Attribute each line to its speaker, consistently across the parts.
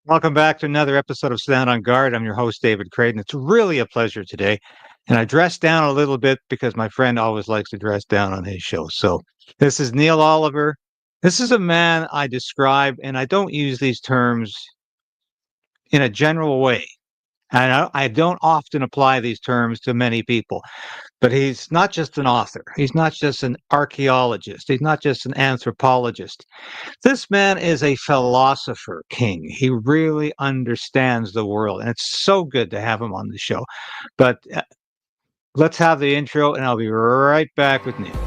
Speaker 1: Welcome back to another episode of Stand on Guard. I'm your host, David Crayden. It's really a pleasure today. And I dressed down a little bit because my friend always likes to dress down on his show. So this is Neil Oliver. This is a man I describe, and I don't use these terms in a general way. And I don't often apply these terms to many people, but he's not just an author. He's not just an archaeologist. He's not just an anthropologist. This man is a philosopher king. He really understands the world, and it's so good to have him on the show. But let's have the intro, and I'll be right back with Neil.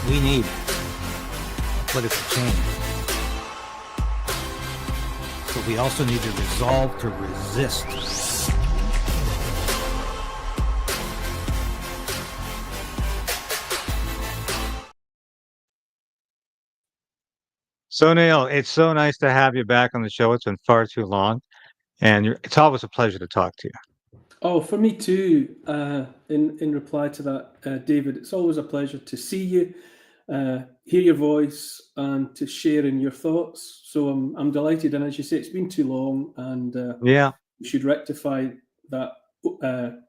Speaker 1: We need political change, but we also need to resolve to resist. So, Neil, it's so nice to have you back on the show. It's been far too long, and it's always a pleasure to talk to you.
Speaker 2: Oh, for me too. In reply to that, David, it's always a pleasure to see you, hear your voice, and to share in your thoughts. So I'm delighted, and as you say, it's been too long, and
Speaker 1: Yeah,
Speaker 2: we should rectify that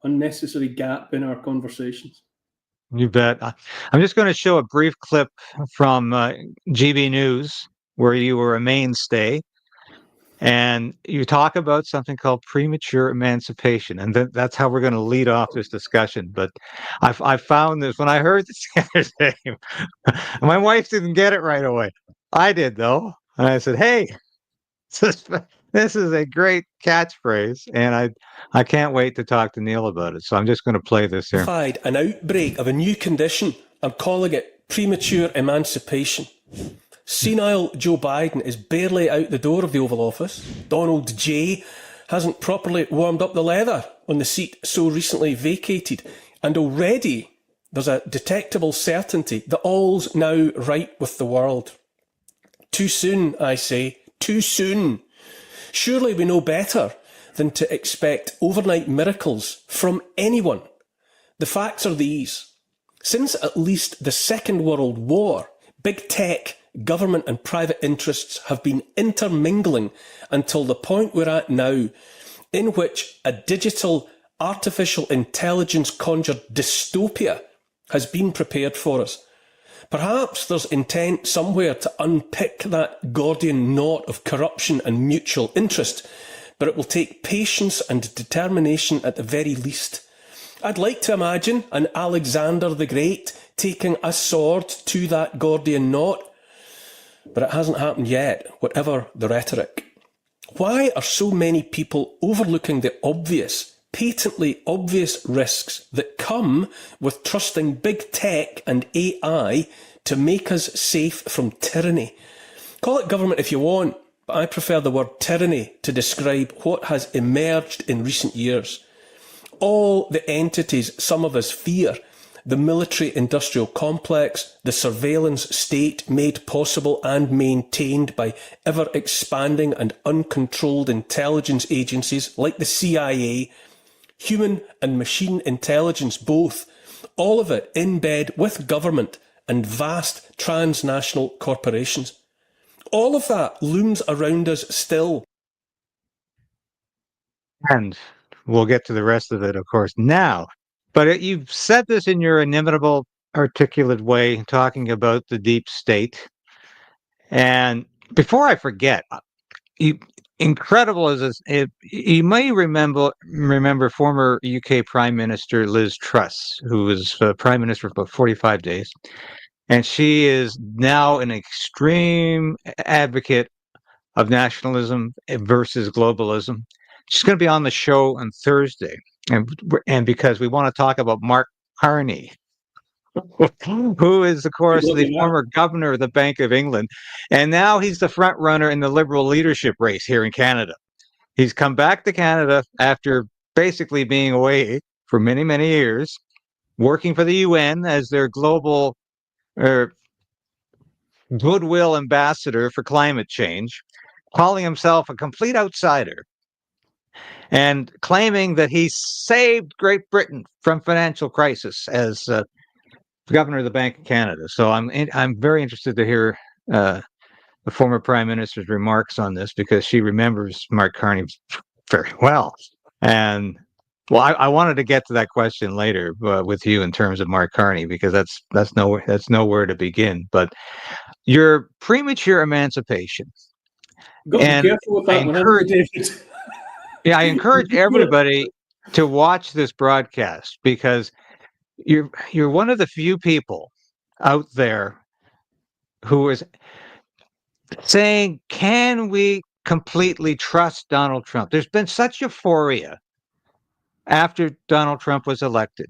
Speaker 2: unnecessary gap in our conversations.
Speaker 1: you bet. I'm just going to show a brief clip from GB News, where you were a mainstay, and you talk about something called premature emancipation, and that's how we're going to lead off this discussion. But I found this when I heard this the other day. My wife didn't get it right away. I did though, and I said, "Hey, this is a great catchphrase," and I can't wait to talk to Neil about it. So I'm just going to play this here.
Speaker 3: An outbreak of a new condition. I'm calling it premature emancipation. Senile Joe Biden is barely out the door of the Oval Office. Donald J. hasn't properly warmed up the leather on the seat so recently vacated. And already there's a detectable certainty that all's now right with the world. Too soon, I say. Too soon. Surely we know better than to expect overnight miracles from anyone. The facts are these. Since at least the Second World War, big tech, government and private interests have been intermingling until the point we're at now, in which a digital, artificial intelligence conjured dystopia has been prepared for us. Perhaps there's intent somewhere to unpick that Gordian knot of corruption and mutual interest, but it will take patience and determination at the very least. I'd like to imagine an Alexander the Great taking a sword to that Gordian knot, but it hasn't happened yet, whatever the rhetoric. Why are so many people overlooking the obvious, patently obvious risks that come with trusting big tech and AI to make us safe from tyranny? Call it government if you want, but I prefer the word tyranny to describe what has emerged in recent years. All the entities some of us fear, the military-industrial complex, the surveillance state made possible and maintained by ever-expanding and uncontrolled intelligence agencies like the CIA, human and machine intelligence both, all of it in bed with government and vast transnational corporations. All of that looms around us still.
Speaker 1: And we'll get to the rest of it, of course, now. But you've said this in your inimitable, articulate way, talking about the deep state. And before I forget, incredible as you may remember former UK Prime Minister Liz Truss, who was Prime Minister for about 45 days. And she is now an extreme advocate of nationalism versus globalism. She's going to be on the show on Thursday. And because we want to talk about Mark Carney, who is, of course, the former governor of the Bank of England. And now he's the front runner in the Liberal leadership race here in Canada. He's come back to Canada after basically being away for many, many years, working for the UN as their global goodwill ambassador for climate change, calling himself a complete outsider. and claiming that he saved Great Britain from financial crisis as governor of the Bank of Canada. So I'm very interested to hear the former Prime Minister's remarks on this, because she remembers Mark Carney very well. And well, I wanted to get to that question later with you in terms of Mark Carney, because that's nowhere to begin. But your premature emancipation.
Speaker 2: Got to be careful with that one, haven't you, David?
Speaker 1: Yeah, I encourage everybody to watch this broadcast, because you're one of the few people out there who is saying, can we completely trust Donald Trump? There's been such euphoria after Donald Trump was elected.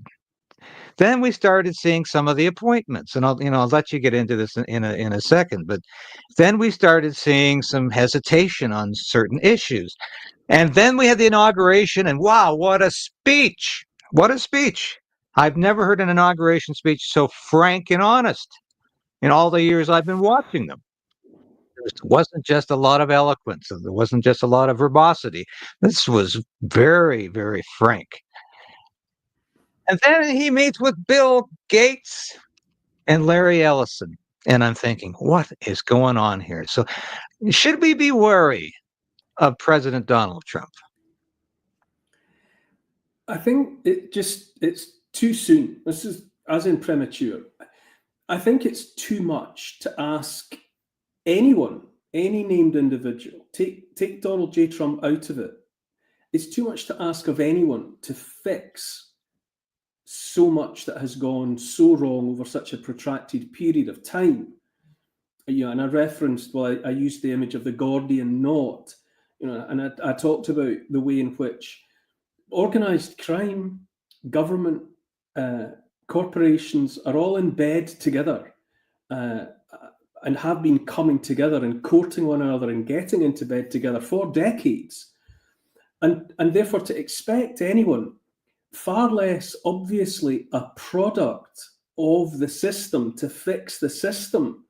Speaker 1: Then we started seeing some of the appointments, and I'll let you get into this in a second. But then we started seeing some hesitation on certain issues, and then we had the inauguration, and wow, what a speech! What a speech! I've never heard an inauguration speech so frank and honest in all the years I've been watching them. There wasn't just a lot of eloquence, and there wasn't just a lot of verbosity. This was very, very frank. And then he meets with Bill Gates and Larry Ellison. And I'm thinking, what is going on here? So should we be wary of President Donald Trump?
Speaker 2: I think it's too soon. This is as in premature. I think it's too much to ask anyone, any named individual, take Donald J. Trump out of it. It's too much to ask of anyone to fix so much that has gone so wrong over such a protracted period of time. And I referenced, I used the image of the Gordian knot, and I talked about the way in which organized crime, government, corporations are all in bed together and have been coming together and courting one another and getting into bed together for decades. And therefore, to expect anyone, far less obviously a product of the system, to fix the system,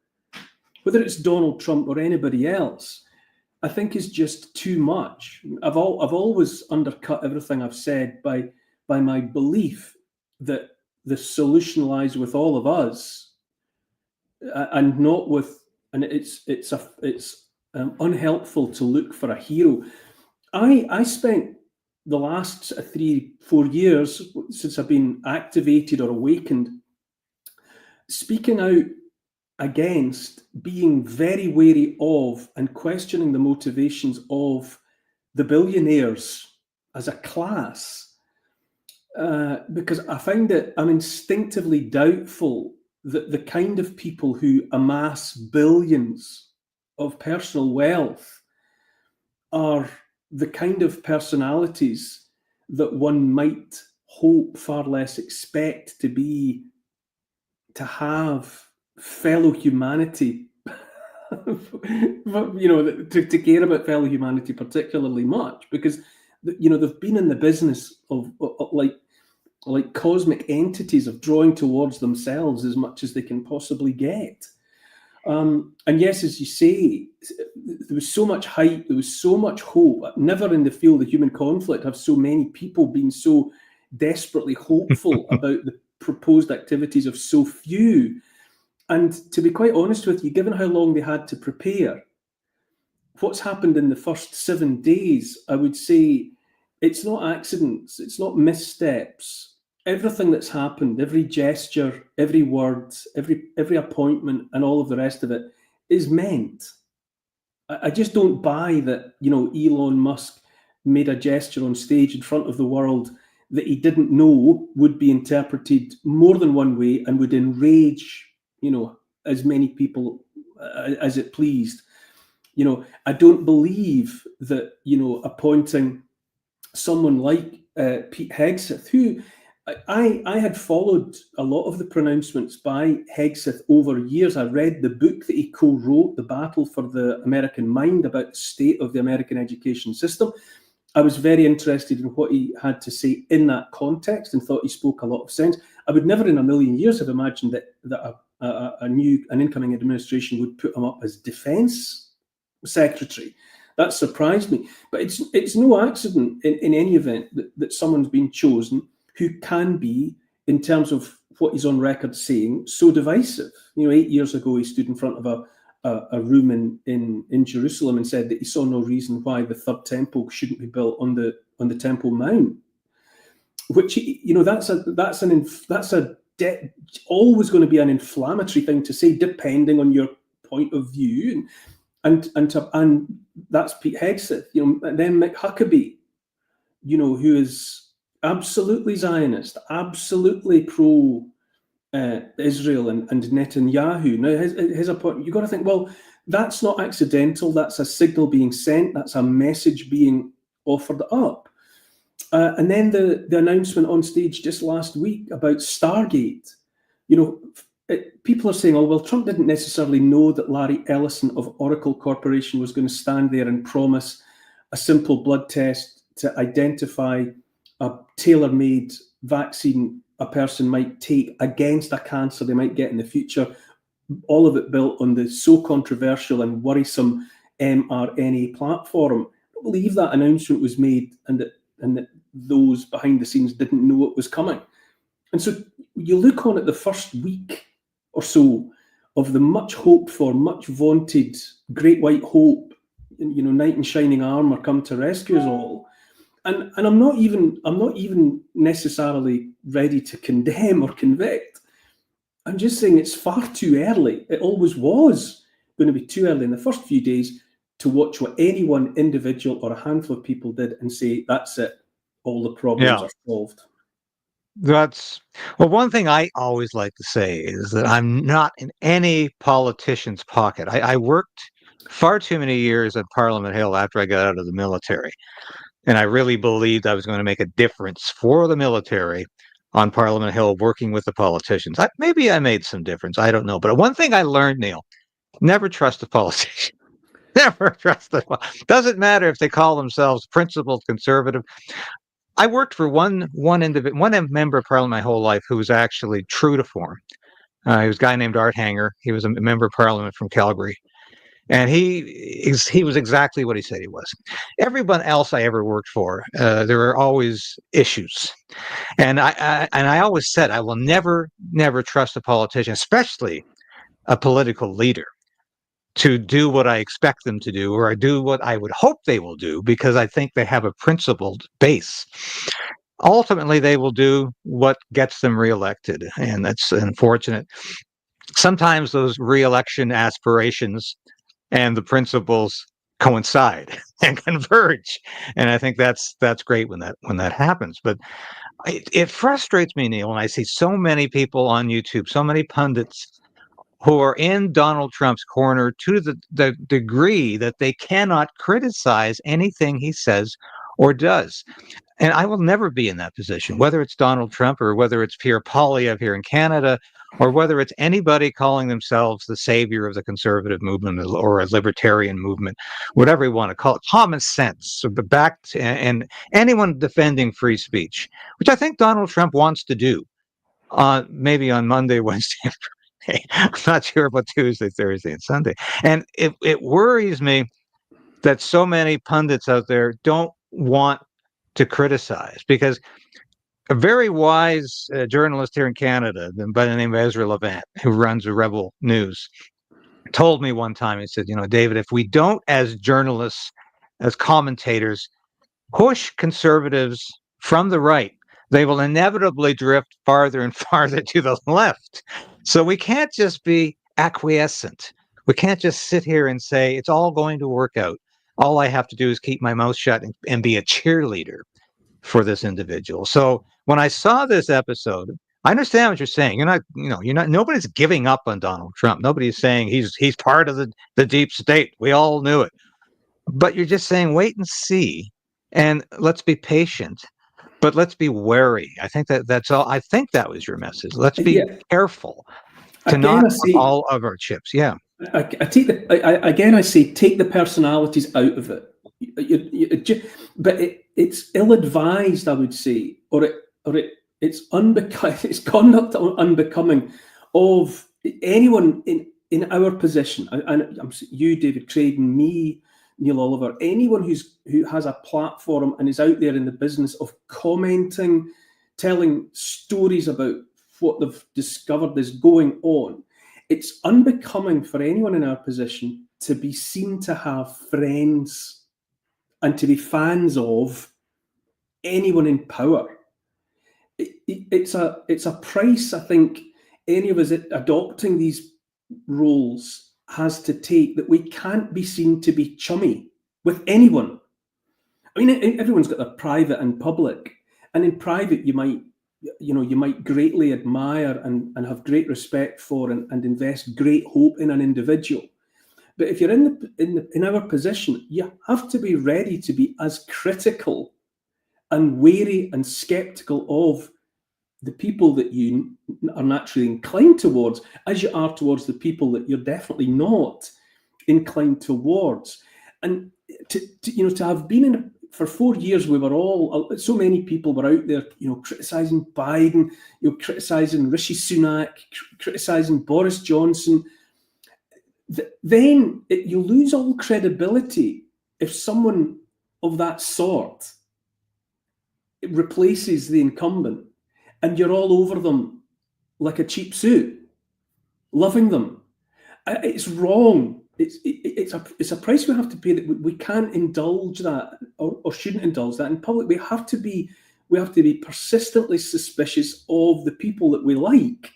Speaker 2: whether it's Donald Trump or anybody else, I think is just too much. I've always undercut everything I've said by my belief that the solution lies with all of us, and not with. And it's unhelpful to look for a hero. I spent the last 3-4 years since I've been activated or awakened, speaking out against, being very wary of, and questioning the motivations of the billionaires as a class, because I find that I'm instinctively doubtful that the kind of people who amass billions of personal wealth are the kind of personalities that one might hope, far less expect, to have fellow humanity, to care about fellow humanity particularly much, because they've been in the business of like cosmic entities of drawing towards themselves as much as they can possibly get. And yes, as you say, there was so much hype, there was so much hope. Never in the field of human conflict have so many people been so desperately hopeful about the proposed activities of so few. And to be quite honest with you, given how long they had to prepare, what's happened in the first 7 days, I would say it's not accidents, it's not missteps. Everything that's happened, every gesture, every word, every appointment, and all of the rest of it is meant. I just don't buy that, Elon Musk made a gesture on stage in front of the world that he didn't know would be interpreted more than one way and would enrage, as many people as it pleased. I don't believe that, appointing someone like Pete Hegseth, who I had followed a lot of the pronouncements by Hegseth over years. I read the book that he co-wrote, The Battle for the American Mind, about the state of the American education system. I was very interested in what he had to say in that context and thought he spoke a lot of sense. I would never in a million years have imagined that an incoming administration would put him up as defense secretary. that surprised me. But it's no accident in any event that someone's been chosen who can be, in terms of what he's on record saying, so divisive. 8 years ago, he stood in front of a room in Jerusalem and said that he saw no reason why the third temple shouldn't be built on the Temple Mount. Which, that's always going to be an inflammatory thing to say, depending on your point of view, and that's Pete Hegseth. And then Mick Huckabee, who is absolutely Zionist, absolutely pro Israel and Netanyahu. Now, his point, you've got to think, well, that's not accidental. That's a signal being sent. That's a message being offered up. And then the announcement on stage just last week about Stargate. People are saying, oh, well, Trump didn't necessarily know that Larry Ellison of Oracle Corporation was going to stand there and promise a simple blood test to identify a tailor-made vaccine a person might take against a cancer they might get in the future, all of it built on the so controversial and worrisome mRNA platform. I don't believe that announcement was made and that those behind the scenes didn't know it was coming. And so you look on at the first week or so of the much hoped for, much vaunted great white hope, knight in shining armor come to rescue us all. And I'm not even necessarily ready to condemn or convict. I'm just saying it's far too early. It always was going to be too early in the first few days to watch what any one individual or a handful of people did and say, that's it, all the problems are solved.
Speaker 1: One thing I always like to say is that I'm not in any politician's pocket. I worked far too many years at Parliament Hill after I got out of the military. And I really believed I was going to make a difference for the military on Parliament Hill, working with the politicians. Maybe I made some difference. I don't know. But one thing I learned, Neil, never trust a politician. Never trust them. Doesn't matter if they call themselves principled conservative. I worked for one member of Parliament my whole life who was actually true to form. He was a guy named Art Hanger. He was a member of Parliament from Calgary. And he was exactly what he said he was. Everyone else I ever worked for, there are always issues. And I always said I will never trust a politician, especially a political leader, to do what I expect them to do, or I do what I would hope they will do, because I think they have a principled base. Ultimately, they will do what gets them reelected, and that's unfortunate. Sometimes those reelection aspirations and the principles coincide and converge, and I think that's great when that happens. But it frustrates me, Neil, when I see so many people on YouTube, so many pundits who are in Donald Trump's corner to the degree that they cannot criticize anything he says or does. And I will never be in that position, whether it's Donald Trump or whether it's Pierre Poilievre here in Canada, or whether it's anybody calling themselves the savior of the conservative movement or a libertarian movement, whatever you want to call it, common sense, and anyone defending free speech, which I think Donald Trump wants to do, maybe on Monday, Wednesday, I'm not sure about Tuesday, Thursday, and Sunday. And it worries me that so many pundits out there don't want to criticize, because a very wise journalist here in Canada by the name of Ezra Levant, who runs Rebel News, told me one time, he said, David, if we don't, as journalists, as commentators, push conservatives from the right, they will inevitably drift farther and farther to the left. So we can't just be acquiescent. We can't just sit here and say it's all going to work out. All I have to do is keep my mouth shut and be a cheerleader for this individual. So when I saw this episode, I understand what you're saying. Nobody's giving up on Donald Trump. Nobody's saying he's part of the deep state. We all knew it. But you're just saying, wait and see, and let's be patient. But let's be wary. I think that's all. I think that was your message. Let's be careful to not put all of our chips. Yeah.
Speaker 2: I say take the personalities out of it. But it's ill-advised, I would say, it's conduct unbecoming of anyone in our position. And you, David Crayden, me, Neil Oliver, anyone who has a platform and is out there in the business of commenting, telling stories about what they've discovered is going on, it's unbecoming for anyone in our position to be seen to have friends and to be fans of anyone in power. It's a price, I think, any of us adopting these roles has to take, that we can't be seen to be chummy with anyone. I mean, everyone's got their private and public, and in private you might greatly admire and have great respect for and invest great hope in an individual. But if you're in our position, you have to be ready to be as critical and wary and skeptical of the people that you are naturally inclined towards, as you are towards the people that you're definitely not inclined towards. And to have been for 4 years, we were all, so many people were out there, criticising Biden, criticising Rishi Sunak, criticising Boris Johnson. Then you lose all credibility if someone of that sort replaces the incumbent, and you're all over them like a cheap suit, loving them. It's wrong. It's a price we have to pay, that we can't indulge that or shouldn't indulge that in public. We have to be persistently suspicious of the people that we like,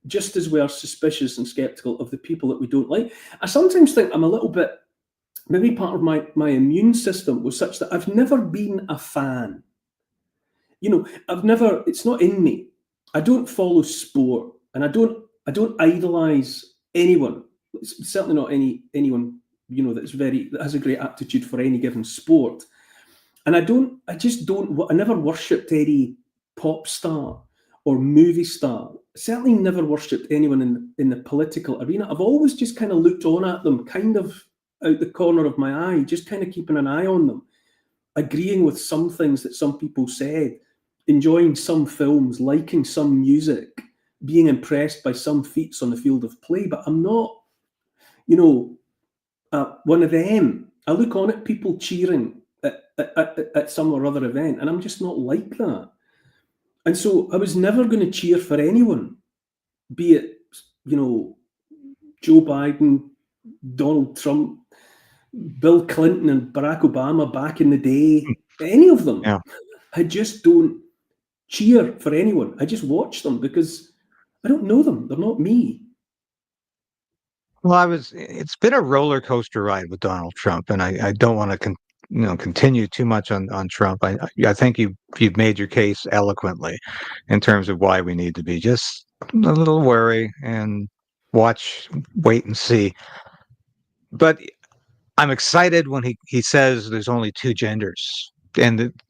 Speaker 2: just as we are suspicious and skeptical of the people that we don't like. I sometimes think I'm a little bit, maybe part of my immune system was such that I've never been a fan. It's not in me. I don't follow sport, and I don't idolize anyone. It's certainly not anyone, that has a great aptitude for any given sport. And I never worshipped any pop star or movie star. Certainly never worshipped anyone in the political arena. I've always just kind of looked on at them, kind of out the corner of my eye, just kind of keeping an eye on them, agreeing with some things that some people said, enjoying some films, liking some music, being impressed by some feats on the field of play. But I'm not, one of them. I look on at people cheering at some or other event, and I'm just not like that. And so I was never going to cheer for anyone, be it, Joe Biden, Donald Trump, Bill Clinton and Barack Obama back in the day, any of them.
Speaker 1: Yeah.
Speaker 2: I just don't cheer for anyone. I just watch them because I don't know them. They're not me.
Speaker 1: Well, it's been a roller coaster ride with Donald Trump, and I don't want to continue too much on Trump. I think you've made your case eloquently in terms of why we need to be just a little wary and wait and see. But I'm excited when he says there's only two genders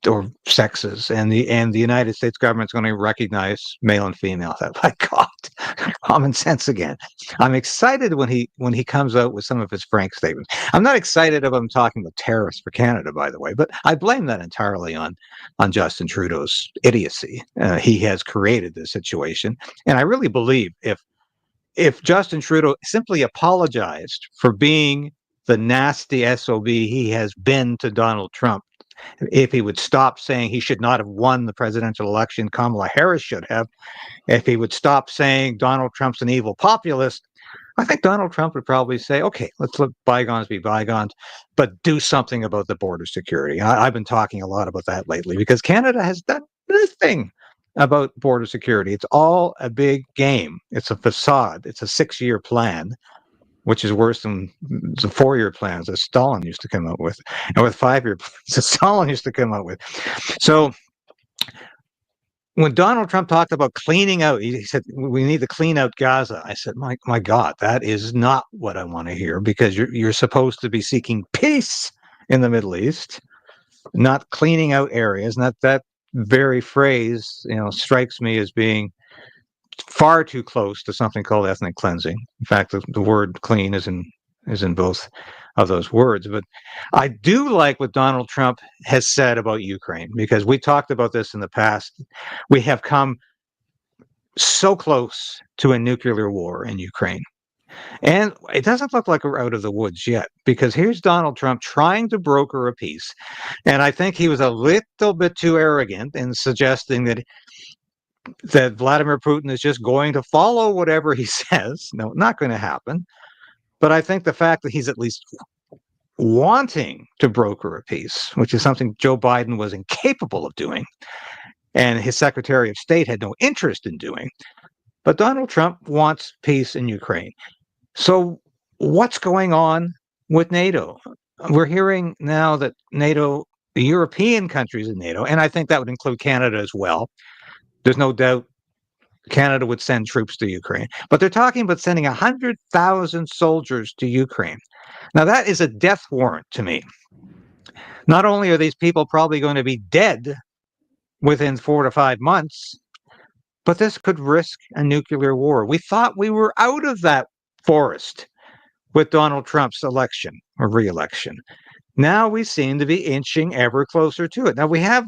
Speaker 1: or sexes, and the United States government's going to recognize male and female. My God, common sense again. I'm excited when he comes out with some of his frank statements. I'm not excited about him talking about tariffs for Canada, by the way, but I blame that entirely on Justin Trudeau's idiocy. He has created this situation, and I really believe if Justin Trudeau simply apologized for being the nasty SOB he has been to Donald Trump, if he would stop saying he should not have won the presidential election, Kamala Harris should have, if he would stop saying Donald Trump's an evil populist, I think Donald Trump would probably say, okay, let's let bygones be bygones, but do something about the border security. I've been talking a lot about that lately because Canada has done nothing about border security. It's all a big game. It's a facade. It's a 6-year plan, which is worse than the 4-year plans that Stalin used to come up with, and with 5-year plans that Stalin used to come up with. So when Donald Trump talked about cleaning out, he said, we need to clean out Gaza. I said, my God, that is not what I want to hear, because you're supposed to be seeking peace in the Middle East, not cleaning out areas. And that very phrase, strikes me as being far too close to something called ethnic cleansing. In fact, the word clean is in both of those words. But I do like what Donald Trump has said about Ukraine, because we talked about this in the past. We have come so close to a nuclear war in Ukraine. And it doesn't look like we're out of the woods yet, because here's Donald Trump trying to broker a peace. And I think he was a little bit too arrogant in suggesting that Vladimir Putin is just going to follow whatever he says. No, not going to happen. But I think the fact that he's at least wanting to broker a peace, which is something Joe Biden was incapable of doing, and his Secretary of State had no interest in doing. But Donald Trump wants peace in Ukraine. So what's going on with NATO? We're hearing now that NATO, the European countries in NATO, and I think that would include Canada as well. There's no doubt Canada would send troops to Ukraine, but they're talking about sending 100,000 soldiers to Ukraine. Now, that is a death warrant to me. Not only are these people probably going to be dead within 4 to 5 months, but this could risk a nuclear war. We thought we were out of that forest with Donald Trump's election or re-election. Now we seem to be inching ever closer to it. Now we have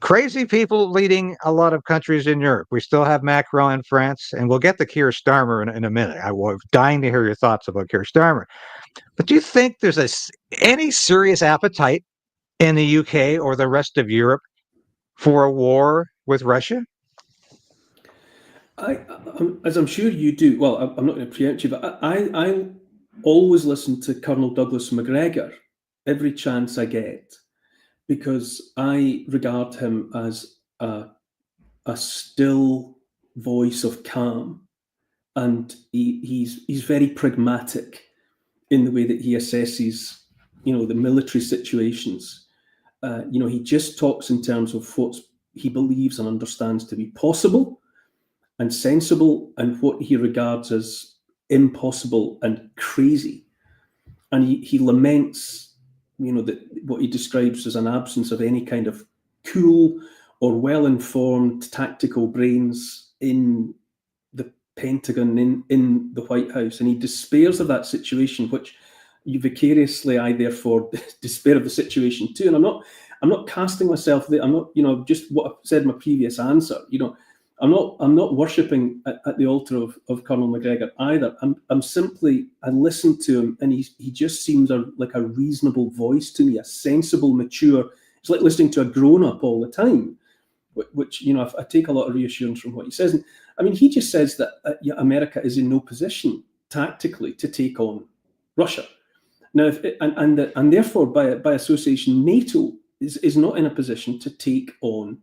Speaker 1: crazy people leading a lot of countries in Europe. We still have Macron in France, and we'll get to Keir Starmer in a minute. I was dying to hear your thoughts about Keir Starmer. But do you think there's any serious appetite in the UK or the rest of Europe for a war with Russia?
Speaker 2: As I'm sure you do, well, I'm not going to preempt you, but I always listen to Colonel Douglas Macgregor every chance I get, because I regard him as a still voice of calm, and he's very pragmatic in the way that he assesses, the military situations. He just talks in terms of what he believes and understands to be possible and sensible, and what he regards as impossible and crazy. And he laments, that what he describes as an absence of any kind of cool or well-informed tactical brains in the Pentagon, in the White House. And he despairs of that situation, which vicariously I therefore despair of the situation too. And I'm not casting myself there. I'm not, just what I've said in my previous answer, I'm not worshipping at the altar of Colonel Macgregor either. I'm simply, I listen to him, and he just seems like a reasonable voice to me, a sensible, mature. It's like listening to a grown-up all the time, which I take a lot of reassurance from what he says. And, I mean, he just says that America is in no position tactically to take on Russia. Now, and therefore, by association, NATO is not in a position to take on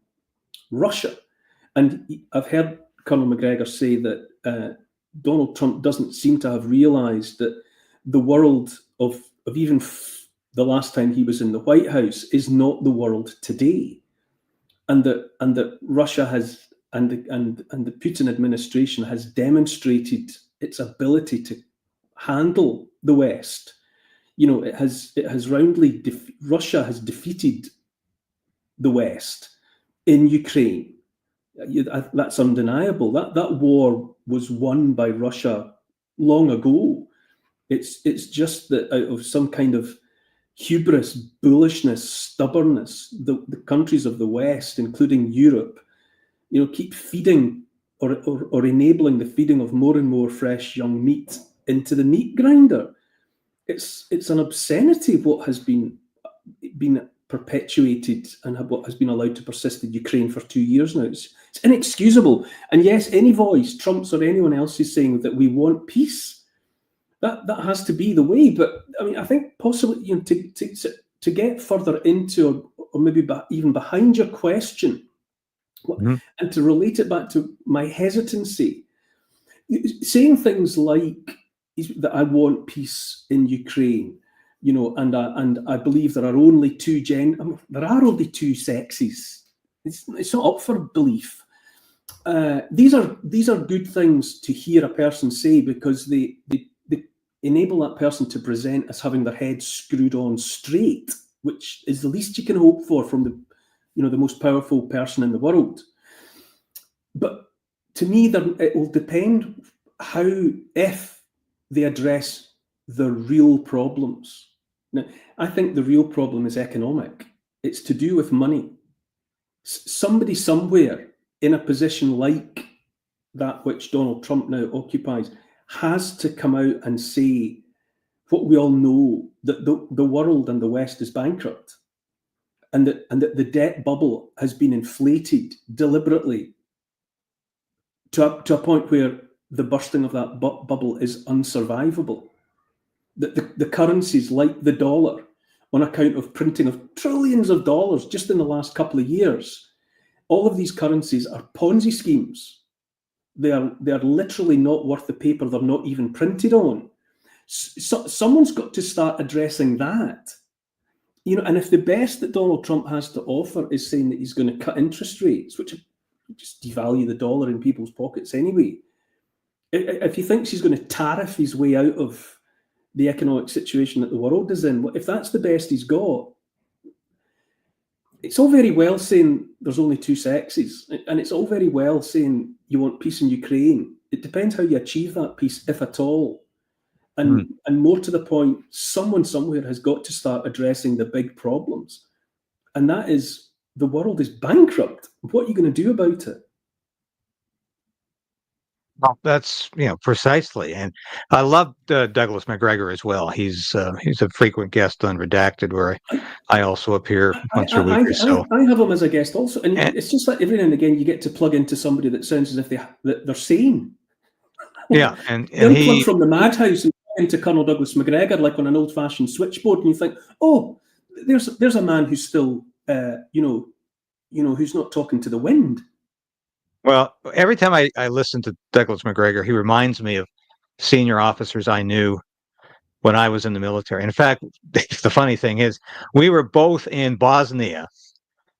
Speaker 2: Russia. And I've heard Colonel Macgregor say that Donald Trump doesn't seem to have realised that the world of even the last time he was in the White House is not the world today, and that Russia has and the Putin administration has demonstrated its ability to handle the West. It has roundly Russia has defeated the West in Ukraine. That's undeniable. That war was won by Russia long ago. It's just that out of some kind of hubris, bullishness, stubbornness, the countries of the West, including Europe, keep feeding or enabling the feeding of more and more fresh young meat into the meat grinder. It's an obscenity what has been perpetuated and what has been allowed to persist in Ukraine for 2 years now. It's inexcusable. And yes, any voice, Trump's or anyone else, is saying that we want peace. That has to be the way. But I mean, I think possibly to get further into or maybe even behind your question, and to relate it back to my hesitancy, saying things like that I want peace in Ukraine. And I believe there are only two sexes. It's not up for belief. These are good things to hear a person say, because they enable that person to present as having their head screwed on straight, which is the least you can hope for from the most powerful person in the world. But to me, it will depend if they address the real problems. Now, I think the real problem is economic. It's to do with money. Somebody somewhere in a position like that which Donald Trump now occupies has to come out and say what we all know, that the world and the West is bankrupt, and that the debt bubble has been inflated deliberately to a point where the bursting of that bubble is unsurvivable. That the currencies, like the dollar, on account of printing of trillions of dollars just in the last couple of years, all of these currencies are Ponzi schemes. They are literally not worth the paper they're not even printed on. So someone's got to start addressing that. And if the best that Donald Trump has to offer is saying that he's going to cut interest rates, which just devalue the dollar in people's pockets anyway, if he thinks he's going to tariff his way out of the economic situation that the world is in, if that's the best he's got, it's all very well saying there's only two sexes, and it's all very well saying you want peace in Ukraine. It depends how you achieve that peace, if at all. And more to the point, someone somewhere has got to start addressing the big problems. And that is, the world is bankrupt. What are you going to do about it?
Speaker 1: Well, that's precisely, and I love Douglas Macgregor as well. He's a frequent guest on Redacted, where I also appear once a week or so.
Speaker 2: I have him as a guest also, and it's just like every now and again you get to plug into somebody that sounds as if they're sane.
Speaker 1: Yeah, and
Speaker 2: he plug from the madhouse and into Colonel Douglas Macgregor like on an old-fashioned switchboard, and you think, oh, there's a man who's still who's not talking to the wind.
Speaker 1: Well, every time I listen to Douglas Macgregor, he reminds me of senior officers I knew when I was in the military. In fact, the funny thing is, we were both in Bosnia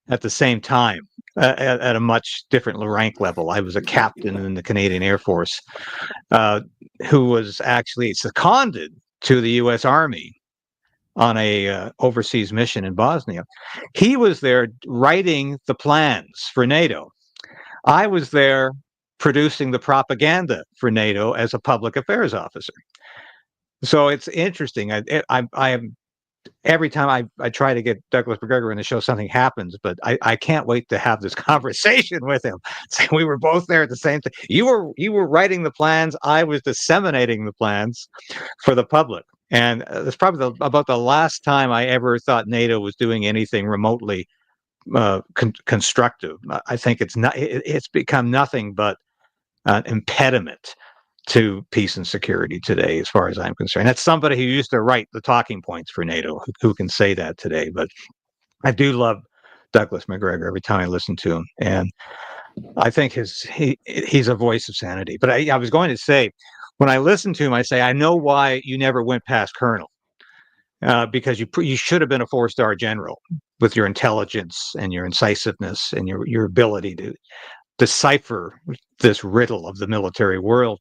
Speaker 1: at the same time, at a much different rank level. I was a captain in the Canadian Air Force, who was actually seconded to the U.S. Army on a overseas mission in Bosnia. He was there writing the plans for NATO. I was there producing the propaganda for NATO as a public affairs officer. So it's interesting. I am every time I try to get Douglas Macgregor in the show, something happens, but I can't wait to have this conversation with him. So we were both there at the same time. You were writing the plans. I was disseminating the plans for the public. And it's probably about the last time I ever thought NATO was doing anything remotely constructive. I think it's become nothing but an impediment to peace and security today, as far as I'm concerned. That's somebody who used to write the talking points for NATO who can say that today. But I do love Douglas Macgregor every time I listen to him, and I think he's a voice of sanity. But I was going to say, when I listen to him, I say, I know why you never went past colonel. Because you should have been a 4-star general with your intelligence and your incisiveness and your ability to decipher this riddle of the military world.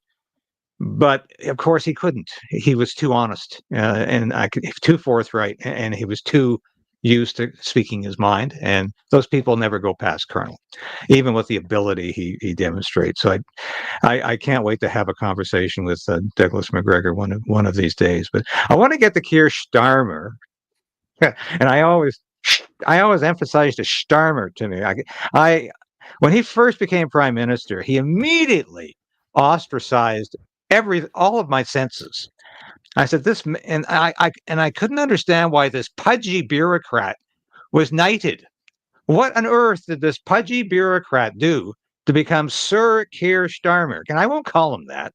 Speaker 1: But of course he couldn't. He was too honest and too forthright, and he was too used to speaking his mind. And those people never go past colonel, even with the ability he demonstrates. So I can't wait to have a conversation with Douglas Macgregor one of these days. But I want to get to Keir Starmer, and I always emphasize the Starmer to me. When he first became prime minister, he immediately ostracized all of my senses. I said this, and I couldn't understand why this pudgy bureaucrat was knighted. What on earth did this pudgy bureaucrat do to become Sir Keir Starmer? And I won't call him that.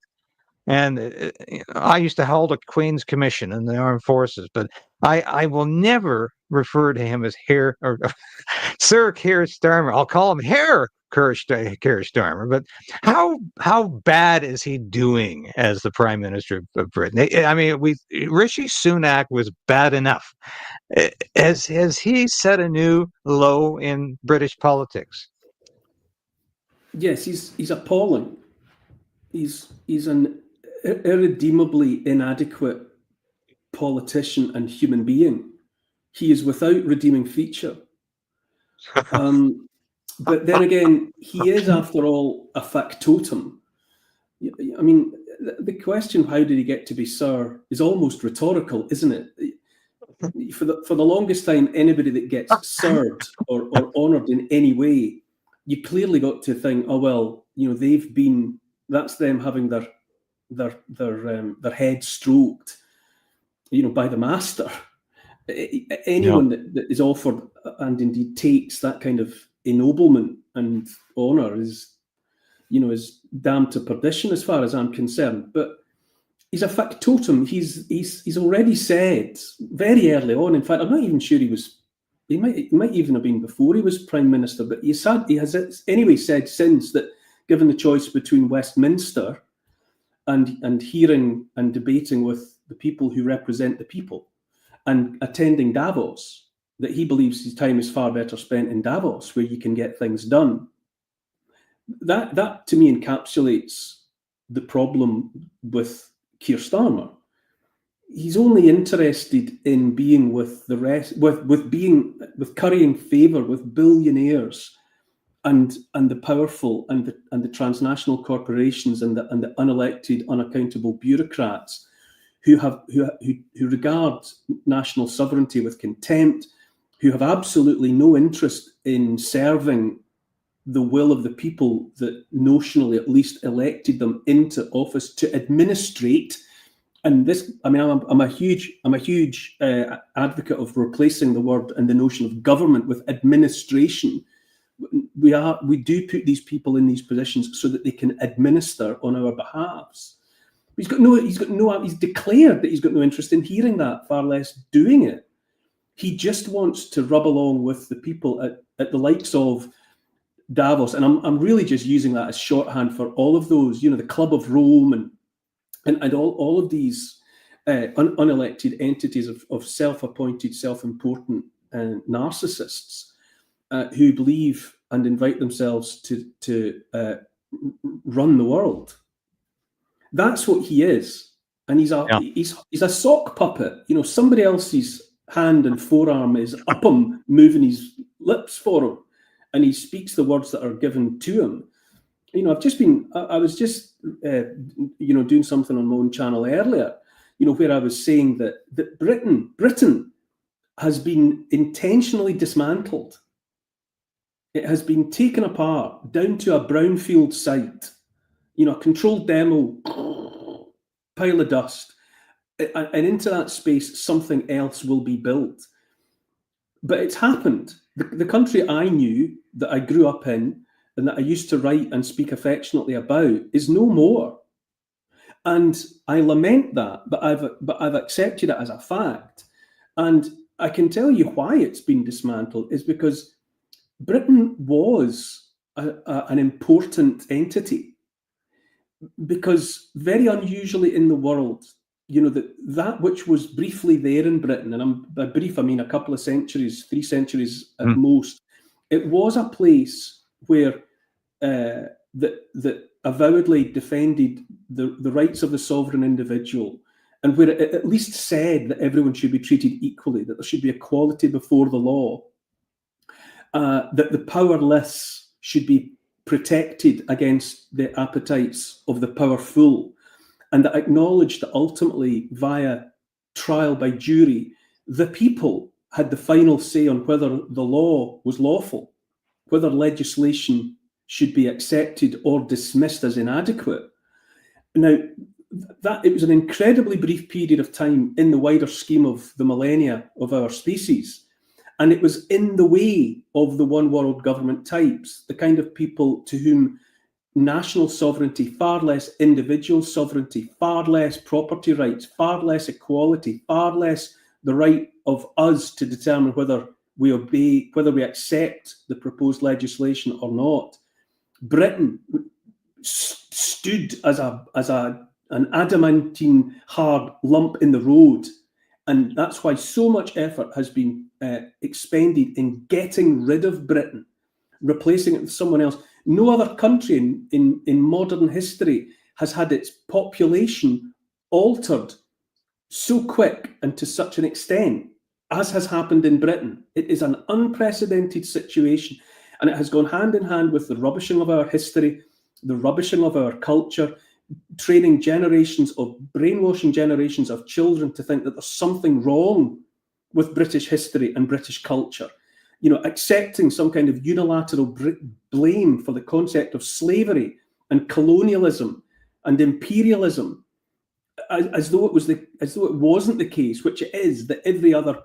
Speaker 1: And I used to hold a Queen's Commission in the Armed Forces, but I will never refer to him as Sir Keir Starmer. I'll call him Herr Keir Starmer. But how bad is he doing as the Prime Minister of Britain? I mean, Rishi Sunak was bad enough. Has he set a new low in British politics?
Speaker 2: Yes, he's appalling. He's an irredeemably inadequate politician and human being. He is without redeeming feature. But then again, he is, after all, a factotum. I mean, the question, how did he get to be Sir, is almost rhetorical, isn't it? For the longest time, anybody that gets served or honoured in any way, you clearly got to think, oh, well, that's them having their their head stroked, by the master. Anyone that is offered and indeed takes that kind of ennoblement and honor is damned to perdition as far as I'm concerned. But he's a factotum. He's already said very early on. In fact, I'm not even sure he might even have been before he was Prime Minister, but he has anyway said since that, given the choice between Westminster and hearing and debating with the people who represent the people and attending Davos, that he believes his time is far better spent in Davos, where you can get things done. That to me encapsulates the problem with Keir Starmer. He's only interested in being with the rest, with currying favour with billionaires and the powerful and the transnational corporations and the unelected, unaccountable bureaucrats who regard national sovereignty with contempt, who have absolutely no interest in serving the will of the people that notionally at least elected them into office to administrate. And this, I'm a huge advocate of replacing the word and the notion of government with administration. We do put these people in these positions so that they can administer on our behalves. He's declared that he's got no interest in hearing that, far less doing it. He just wants to rub along with the people at the likes of Davos, and I'm really just using that as shorthand for all of those, the Club of Rome and all of these unelected entities of self-appointed, self-important narcissists who believe and invite themselves to run the world. That's what he is, and he's a sock puppet. Somebody else's hand and forearm is up him, moving his lips for him, and he speaks the words that are given to him. I was just doing something on my own channel earlier, where I was saying that Britain has been intentionally dismantled. It has been taken apart down to a brownfield site, a controlled demo, pile of dust, and into that space something else will be built. But it's happened. The country I knew, that I grew up in, and that I used to write and speak affectionately about, is no more. And I lament that, but I've accepted it as a fact. And I can tell you why it's been dismantled is because Britain was an important entity. Because very unusually in the world, that which was briefly there in Britain, and by brief I mean a couple of centuries, 3 centuries at most, it was a place where that avowedly defended the rights of the sovereign individual, and where it at least said that everyone should be treated equally, that there should be equality before the law, that the powerless should be protected against the appetites of the powerful, and that acknowledged that ultimately, via trial by jury, the people had the final say on whether the law was lawful, whether legislation should be accepted or dismissed as inadequate. Now, that it was an incredibly brief period of time in the wider scheme of the millennia of our species. And it was in the way of the one world government types, the kind of people to whom national sovereignty, far less individual sovereignty, far less property rights, far less equality, far less the right of us to determine whether we obey, whether we accept the proposed legislation or not. Britain stood as an adamantine hard lump in the road. And that's why so much effort has been expended in getting rid of Britain, replacing it with someone else. No other country in modern history has had its population altered so quick and to such an extent as has happened in Britain. It is an unprecedented situation, and it has gone hand in hand with the rubbishing of our history, the rubbishing of our culture, training generations of, brainwashing generations of children to think that there's something wrong with British history and British culture. Accepting some kind of unilateral blame for the concept of slavery and colonialism and imperialism as though it wasn't the case, which it is, that every other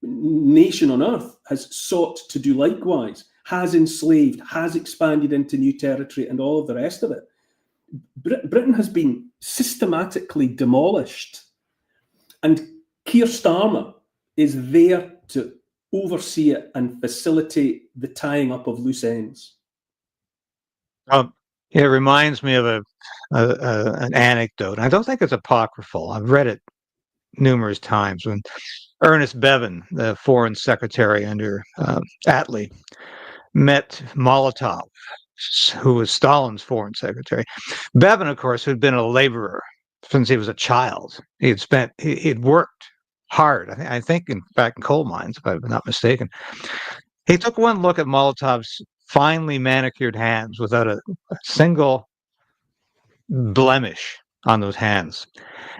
Speaker 2: nation on earth has sought to do likewise, has enslaved, has expanded into new territory, and all of the rest of it. Britain has been systematically demolished, and Keir Starmer is there to oversee it and facilitate the tying up of loose ends.
Speaker 1: It reminds me of an anecdote. I don't think it's apocryphal. I've read it numerous times. When Ernest Bevin, the foreign secretary under Attlee, met Molotov, who was Stalin's foreign secretary. Bevin, of course, had been a laborer since he was a child. He'd worked hard. I think, in fact, in coal mines, if I'm not mistaken. He took one look at Molotov's finely manicured hands without a single blemish on those hands.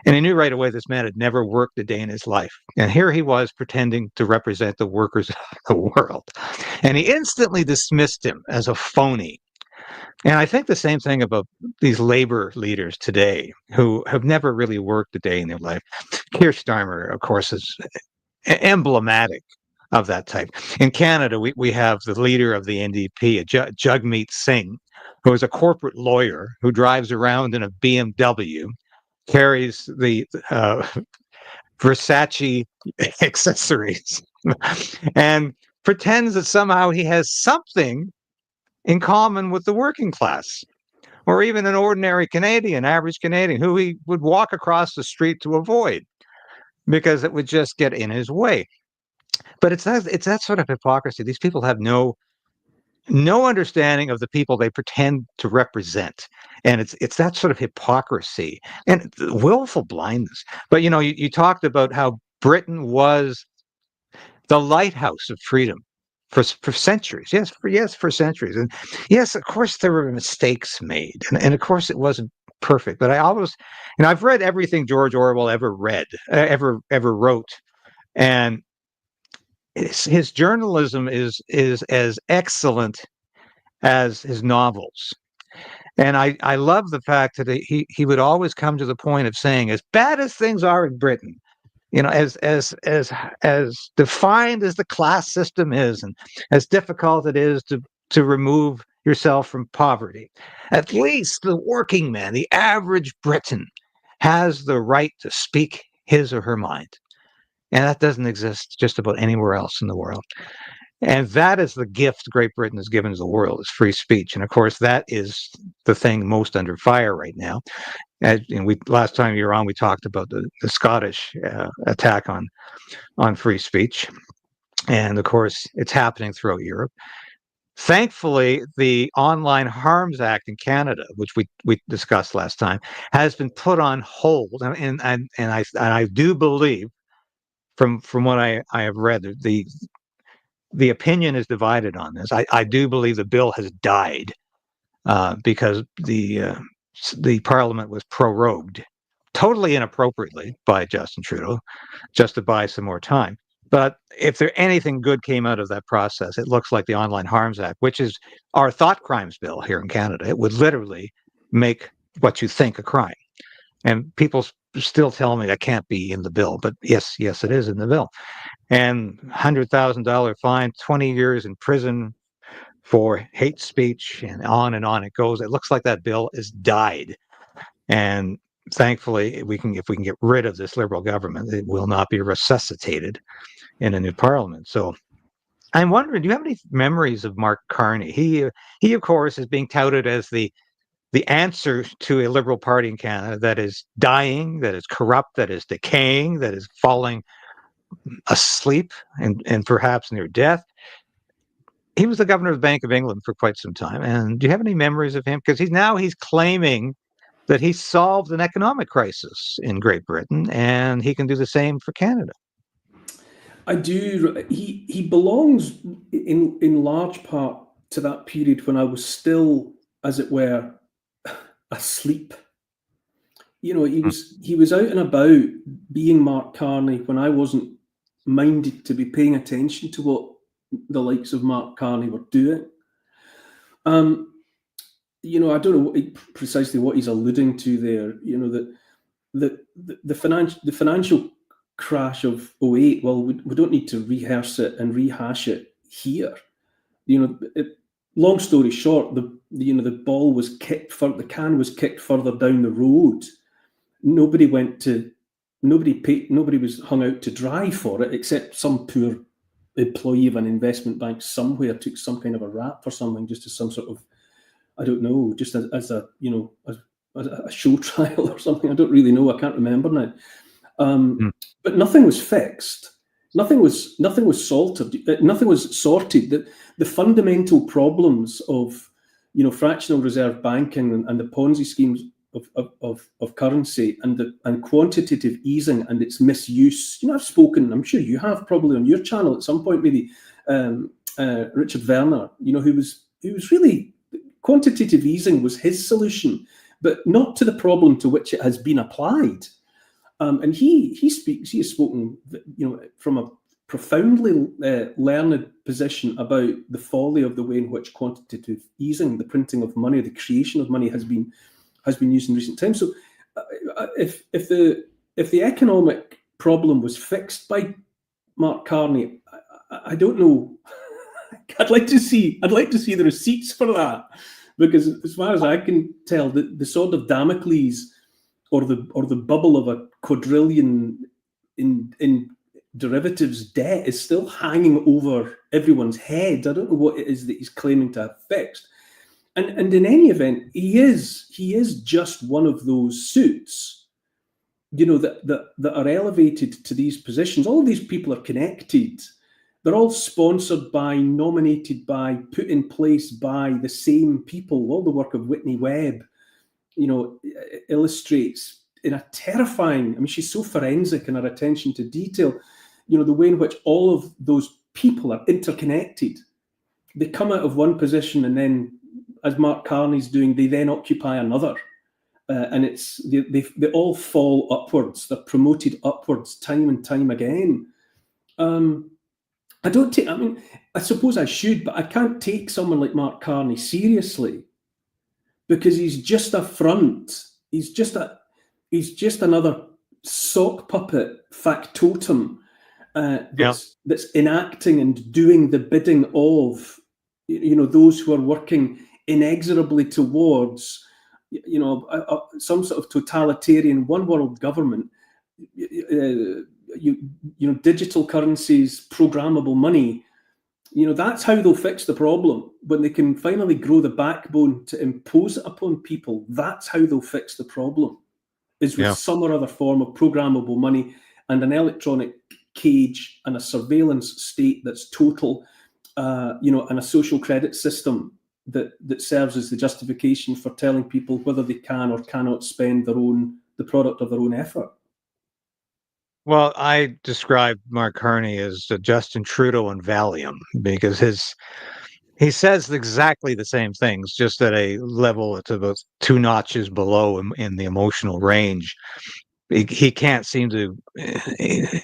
Speaker 1: And he knew right away this man had never worked a day in his life. And here he was pretending to represent the workers of the world. And he instantly dismissed him as a phony. And I think the same thing about these labor leaders today who have never really worked a day in their life. Keir Starmer, of course, is emblematic of that type. In Canada, we have the leader of the NDP, Jagmeet Singh, who is a corporate lawyer who drives around in a BMW, carries the Versace accessories, and pretends that somehow he has something in common with the working class, or even an ordinary Canadian, average Canadian, who he would walk across the street to avoid because it would just get in his way. But it's that sort of hypocrisy. These people have no understanding of the people they pretend to represent, and it's that sort of hypocrisy and willful blindness. But you talked about how Britain was the lighthouse of freedom for centuries. Yes, for centuries. And yes, of course there were mistakes made, and of course it wasn't perfect. But I always, I've read everything George Orwell ever wrote, and his journalism is as excellent as his novels. And I love the fact that he would always come to the point of saying, as bad as things are in Britain, as defined as the class system is, and as difficult it is to remove yourself from poverty, at least the working man, the average Briton, has the right to speak his or her mind. And that doesn't exist just about anywhere else in the world. And that is the gift Great Britain has given to the world, is free speech. And of course, that is the thing most under fire right now. Last time you were on, we talked about the Scottish attack on free speech. And of course, it's happening throughout Europe. Thankfully, the Online Harms Act in Canada, which we discussed last time, has been put on hold. And I do believe, from what I have read, the opinion is divided on this. I do believe the bill has died because the Parliament was prorogued totally inappropriately by Justin Trudeau, just to buy some more time. But if anything good came out of that process, it looks like the Online Harms Act, which is our thought crimes bill here in Canada. It would literally make what you think a crime. And people still tell me that can't be in the bill, but yes, it is in the bill. And $100,000 fine, 20 years in prison for hate speech, and on it goes. It looks like that bill has died. And thankfully, if we can get rid of this Liberal government, it will not be resuscitated in a new parliament. So I'm wondering, do you have any memories of Mark Carney? He of course is being touted as the answer to a Liberal Party in Canada that is dying, that is corrupt, that is decaying, that is falling asleep and perhaps near death. He was the governor of the Bank of England for quite some time. And do you have any memories of him? Because he's claiming that he solved an economic crisis in Great Britain, and he can do the same for Canada.
Speaker 2: I do. He belongs in large part to that period when I was still, as it were, asleep. He was out and about being Mark Carney when I wasn't minded to be paying attention to what the likes of Mark Carney were doing. I don't know precisely what he's alluding to there. The financial crash of '08. Well, we don't need to rehearse it and rehash it here. Long story short, the ball was kicked the can was kicked further down the road. Nobody was hung out to dry for it, except some poor employee of an investment bank somewhere took some kind of a rap for something, just as some sort of, I don't know, just as a show trial or something. I don't really know. I can't remember now. But nothing was fixed. Nothing was sorted. Nothing was sorted. The fundamental problems of fractional reserve banking and the Ponzi schemes of currency and quantitative easing and its misuse. I've spoken. I'm sure you have probably on your channel at some point, maybe Richard Werner. Who was really quantitative easing was his solution, but not to the problem to which it has been applied. And he has spoken, from a profoundly learned position about the folly of the way in which quantitative easing, the printing of money, the creation of money has been used in recent times. So, if the economic problem was fixed by Mark Carney, I don't know. I'd like to see the receipts for that, because as far as I can tell, the sword of Damocles, or the bubble of a quadrillion in derivatives debt is still hanging over everyone's head. I don't know what it is that he's claiming to have fixed. And in any event, he is just one of those suits, that are elevated to these positions. All of these people are connected. They're all sponsored by, nominated by, put in place by the same people. All the work of Whitney Webb, illustrates in a terrifying, she's so forensic in her attention to detail, the way in which all of those people are interconnected. They come out of one position and then, as Mark Carney's doing, they then occupy another. And they all fall upwards. They're promoted upwards time and time again. I suppose I should, but I can't take someone like Mark Carney seriously, because he's just a front. He's just another sock puppet factotum that's enacting and doing the bidding of those who are working inexorably towards some sort of totalitarian one world government. Digital currencies, programmable money. That's how they'll fix the problem. When they can finally grow the backbone to impose it upon people, that's how they'll fix the problem, is with some or other form of programmable money and an electronic cage and a surveillance state that's total, and a social credit system that serves as the justification for telling people whether they can or cannot spend the product of their own effort.
Speaker 1: Well, I describe Mark Carney as Justin Trudeau and Valium, because he says exactly the same things, just at a level that's about 2 notches below him in the emotional range. He can't seem to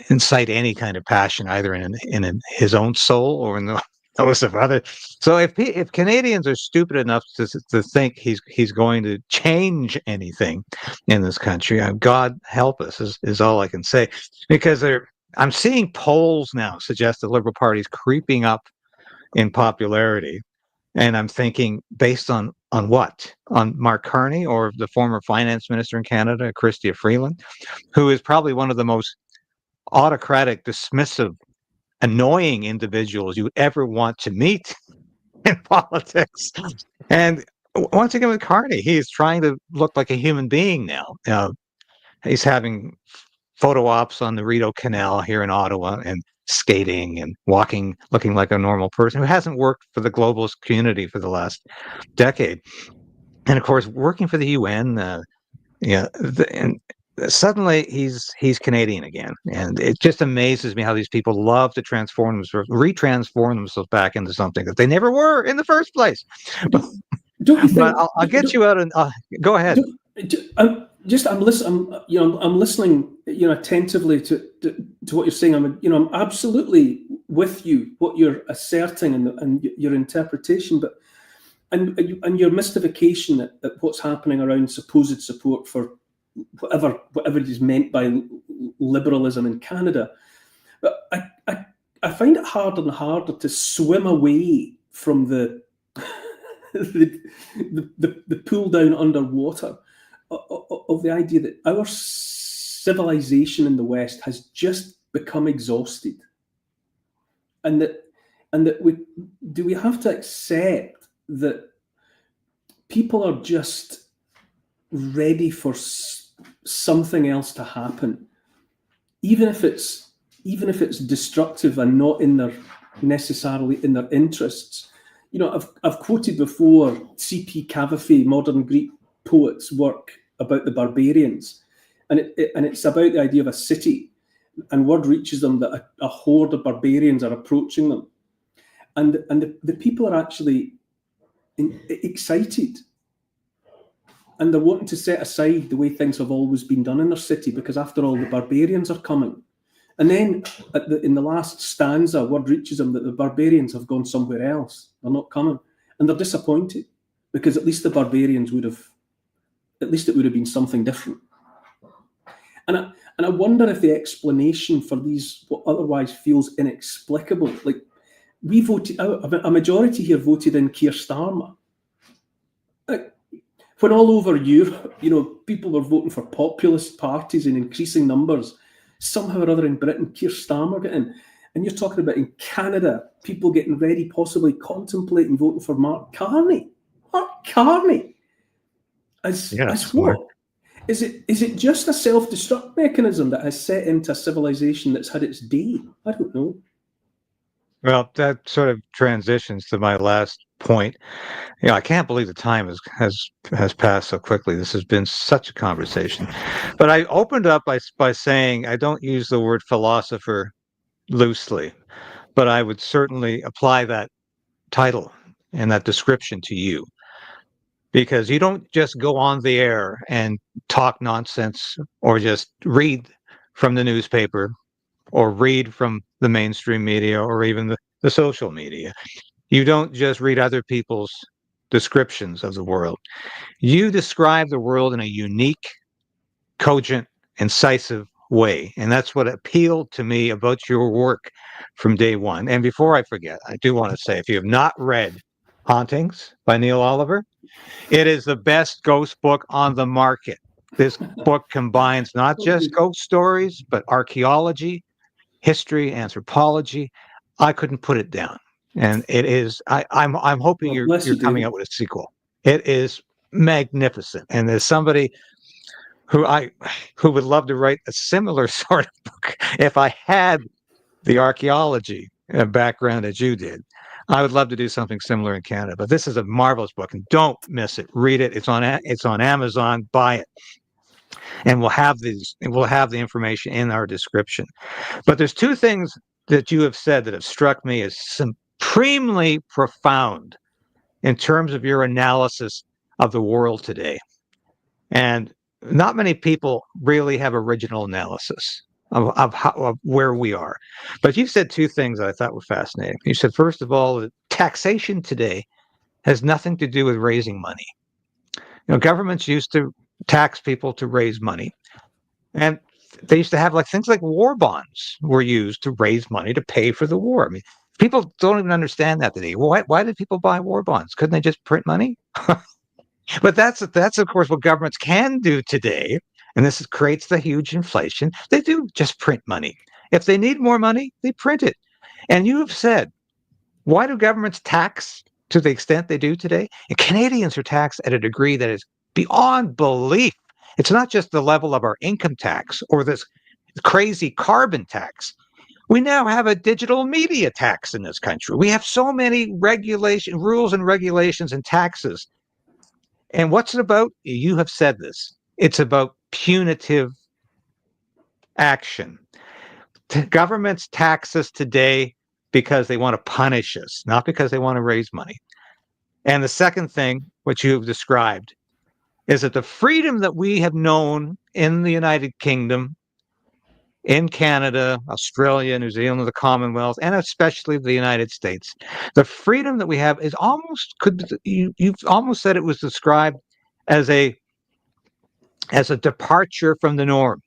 Speaker 1: incite any kind of passion either in his own soul or in those of others. So if Canadians are stupid enough to think he's going to change anything in this country, God help us is all I can say, because I'm seeing polls now suggest the Liberal Party is creeping up in popularity. And I'm thinking, based on what? On Mark Carney or the former finance minister in Canada, Chrystia Freeland, who is probably one of the most autocratic, dismissive, annoying individuals you ever want to meet in politics. And once again with Carney, he is trying to look like a human being now. He's having photo ops on the Rideau Canal here in Ottawa and skating and walking, looking like a normal person who hasn't worked for the globalist community for the last decade. And of course, working for the UN, and suddenly he's Canadian again. And it just amazes me how these people love to retransform themselves back into something that they never were in the first place.
Speaker 2: Don't you think?
Speaker 1: But I'll get you out and go ahead.
Speaker 2: I'm listening, attentively to what you're saying. I'm absolutely with you, what you're asserting and your interpretation. But and your mystification at what's happening around supposed support for whatever is meant by liberalism in Canada. But I find it harder and harder to swim away from the pull down underwater of the idea that our civilization in the West has just become exhausted, and that we have to accept that people are just ready for something else to happen, even if it's destructive and not necessarily in their interests. I've quoted before C.P. Cavafy, modern Greek poet's work about the barbarians, and it's about the idea of a city, and word reaches them that a horde of barbarians are approaching them, and the people are actually excited, and they're wanting to set aside the way things have always been done in their city, because after all, the barbarians are coming. And then in the last stanza, word reaches them that the barbarians have gone somewhere else. They're not coming. And they're disappointed, because at least it would have been something different. And I wonder if the explanation for these, what otherwise feels inexplicable, like we voted out, a majority here voted in Keir Starmer. When all over Europe, people were voting for populist parties in increasing numbers, somehow or other in Britain, Keir Starmer got in. And you're talking about in Canada, people getting ready, possibly contemplating voting for Mark Carney. Mark Carney? As what? Is it just a self-destruct mechanism that has set into a civilization that's had its day? I don't know.
Speaker 1: Well, that sort of transitions to my last point. I can't believe the time has passed so quickly. This has been such a conversation. But I opened up by saying I don't use the word philosopher loosely, but I would certainly apply that title and that description to you, because you don't just go on the air and talk nonsense or just read from the newspaper or read from the mainstream media or even the social media. You don't just read other people's descriptions of the world. You describe the world in a unique, cogent, incisive way. And that's what appealed to me about your work from day one. And before I forget, I do want to say, if you have not read Hauntings by Neil Oliver, it is the best ghost book on the market. This book combines not just ghost stories, but archaeology, history, anthropology. I couldn't put it down. And it is, I'm hoping you're coming out with a sequel. It is magnificent. And there's somebody who would love to write a similar sort of book. If I had the archaeology background that you did, I would love to do something similar in Canada. But this is a marvelous book, and don't miss it. Read it. It's on Amazon. Buy it. And we'll have the information in our description. But there's two things that you have said that have struck me as supremely profound in terms of your analysis of the world today. And not many people really have original analysis of where we are. But you've said two things that I thought were fascinating. You said, first of all, that taxation today has nothing to do with raising money. Governments used to tax people to raise money. And they used to have things like war bonds were used to raise money to pay for the war. I mean, people don't even understand that today. Why did people buy war bonds? Couldn't they just print money? But that's of course what governments can do today, and this creates the huge inflation. They do just print money. If they need more money, they print it. And you have said, why do governments tax to the extent they do today? And Canadians are taxed at a degree that is beyond belief. It's not just the level of our income tax or this crazy carbon tax. We now have a digital media tax in this country. We have so many rules and regulations and taxes. And what's it about? You have said this. It's about punitive action. Governments tax us today because they want to punish us, not because they want to raise money. And the second thing, which you have described, is that the freedom that we have known in the United Kingdom in Canada, Australia, New Zealand, the Commonwealth, and especially the United States. The freedom that we have is almost you've almost said it was described as a departure from the norm,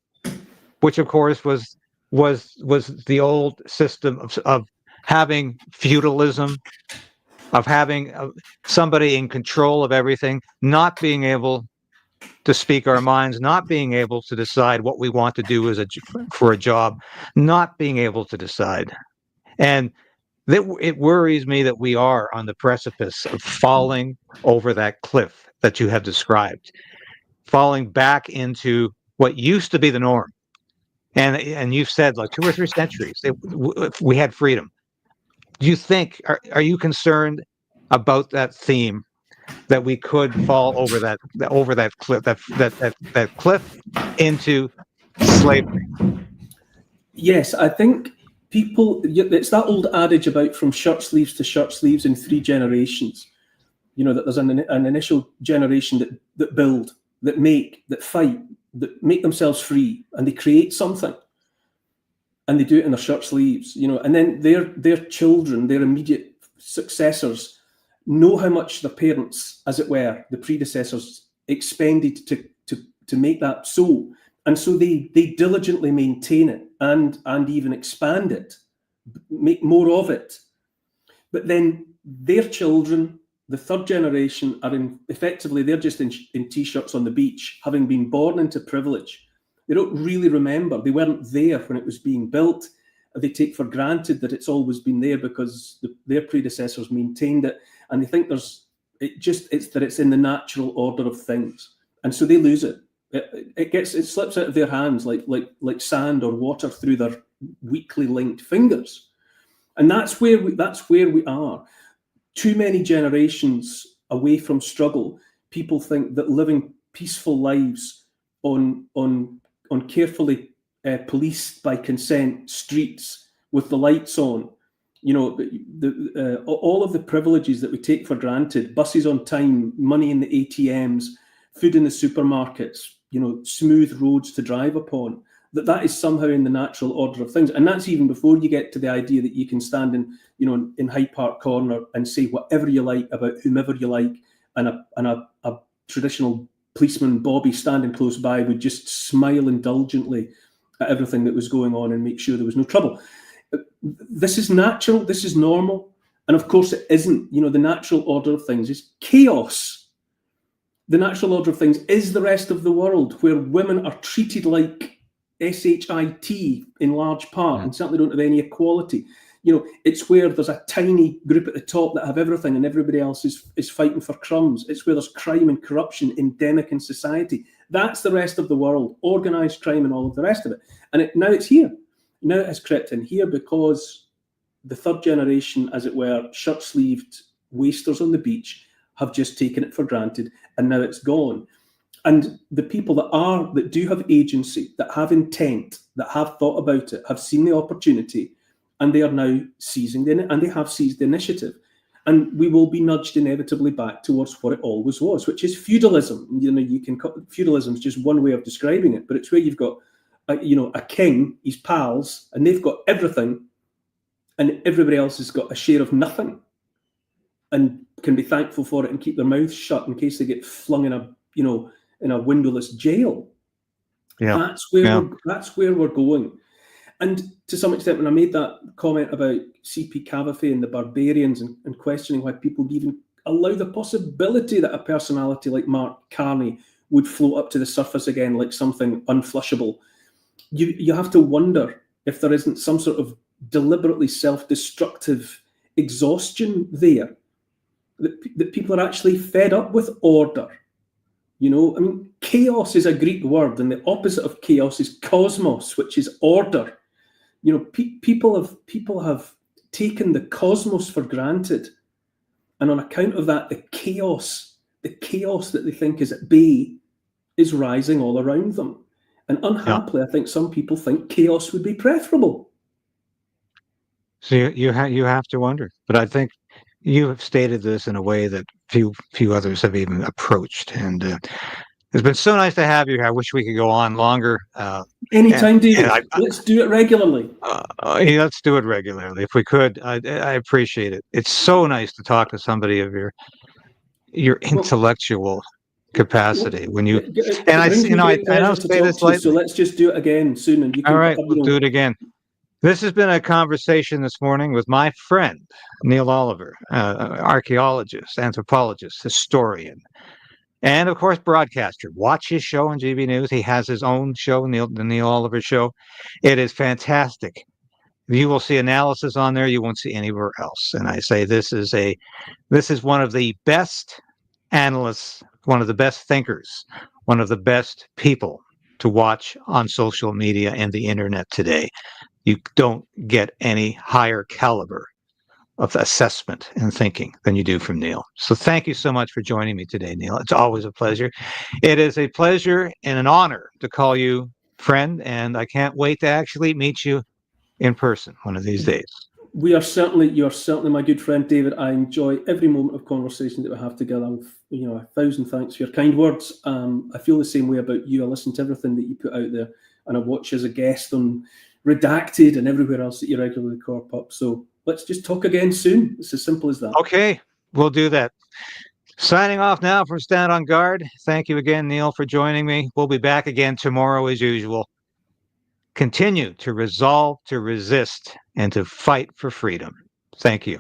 Speaker 1: which of course was the old system of having feudalism, of having somebody in control of everything, not being able to speak our minds, not being able to decide what we want to do for a job, not being able to decide. And it worries me that we are on the precipice of falling over that cliff that you have described, falling back into what used to be the norm. And you've said like 2 or 3 centuries we had freedom. Do you think, are you concerned about that theme, that we could fall over that cliff, that cliff into slavery?
Speaker 2: Yes, I think it's that old adage about from shirt sleeves to shirt sleeves in 3 generations. That there's an initial generation that build, that make, that fight, that make themselves free, and they create something, and they do it in their shirt sleeves, and then their children, their immediate successors, know how much their parents, as it were, the predecessors, expended to make that so. And so they diligently maintain it and even expand it, make more of it. But then their children, the 3rd generation, are they're just in T-shirts on the beach, having been born into privilege. They don't really remember. They weren't there when it was being built. They take for granted that it's always been there because their predecessors maintained it, and they think it's in the natural order of things, and so they lose it. It slips out of their hands like sand or water through their weakly linked fingers, and that's where we are. Too many generations away from struggle, people think that living peaceful lives on carefully policed by consent streets with the lights on, all of the privileges that we take for granted, buses on time, money in the ATMs, food in the supermarkets, smooth roads to drive upon, that is somehow in the natural order of things. And that's even before you get to the idea that you can stand in Hyde Park Corner and say whatever you like about whomever you like, and a traditional policeman, Bobby, standing close by would just smile indulgently at everything that was going on and make sure there was no trouble. This is natural, this is normal, and of course it isn't. The natural order of things is chaos. The natural order of things is the rest of the world, where women are treated like shit in large part, and certainly don't have any equality. It's where there's a tiny group at the top that have everything and everybody else is fighting for crumbs. It's where there's crime and corruption endemic in society. That's the rest of the world, organised crime and all of the rest of it. And now it's here. Now it has crept in here because the 3rd generation, as it were, shirt-sleeved wasters on the beach have just taken it for granted, and now it's gone. And the people that do have agency, that have intent, that have thought about it, have seen the opportunity, and they are now seizing and they have seized the initiative. And we will be nudged inevitably back towards what it always was, which is feudalism. Feudalism is just one way of describing it, but it's where you've got a king, his pals, and they've got everything, and everybody else has got a share of nothing, and can be thankful for it and keep their mouths shut in case they get flung in a windowless jail. Yeah, that's where we're going. And to some extent, when I made that comment about C.P. Cavafy and the barbarians and questioning why people would even allow the possibility that a personality like Mark Carney would float up to the surface again like something unflushable, you have to wonder if there isn't some sort of deliberately self-destructive exhaustion there, that people are actually fed up with order. Chaos is a Greek word, and the opposite of chaos is cosmos, which is order. People have taken the cosmos for granted, and on account of that, the chaos that they think is at bay is rising all around them. And unhappily, I think some people think chaos would be preferable.
Speaker 1: So you have to wonder, but I think you have stated this in a way that few others have even approached, and It's been so nice to have you here. I wish we could go on longer.
Speaker 2: Anytime, David. Let's do it regularly.
Speaker 1: Yeah, let's do it regularly if we could. I appreciate it. It's so nice to talk to somebody of your intellectual capacity. When you and I don't say this lightly.
Speaker 2: So let's just do it again soon, and you can.
Speaker 1: All right, we'll do it again. This has been a conversation this morning with my friend Neil Oliver, archaeologist, anthropologist, historian, and of course broadcaster. Watch his show on GB News. He has his own show, the Neil Oliver Show. It is fantastic. You will see analysis on there you won't see anywhere else. And I say this is one of the best analysts, one of the best thinkers, one of the best people to watch on social media and the internet today. You don't get any higher caliber of assessment and thinking than you do from Neil. So thank you so much for joining me today, Neil. It's always a pleasure. It is a pleasure and an honor to call you friend, and I can't wait to actually meet you in person one of these days.
Speaker 2: You're certainly my good friend, David. I enjoy every moment of conversation that we have together. A 1,000 thanks for your kind words. I feel the same way about you. I listen to everything that you put out there, and I watch you as a guest on Redacted and everywhere else that you regularly crop up. So let's just talk again soon. It's as simple as that.
Speaker 1: Okay, we'll do that. Signing off now from Stand on Guard. Thank you again, Neil, for joining me. We'll be back again tomorrow as usual. Continue to resolve to resist and to fight for freedom. Thank you.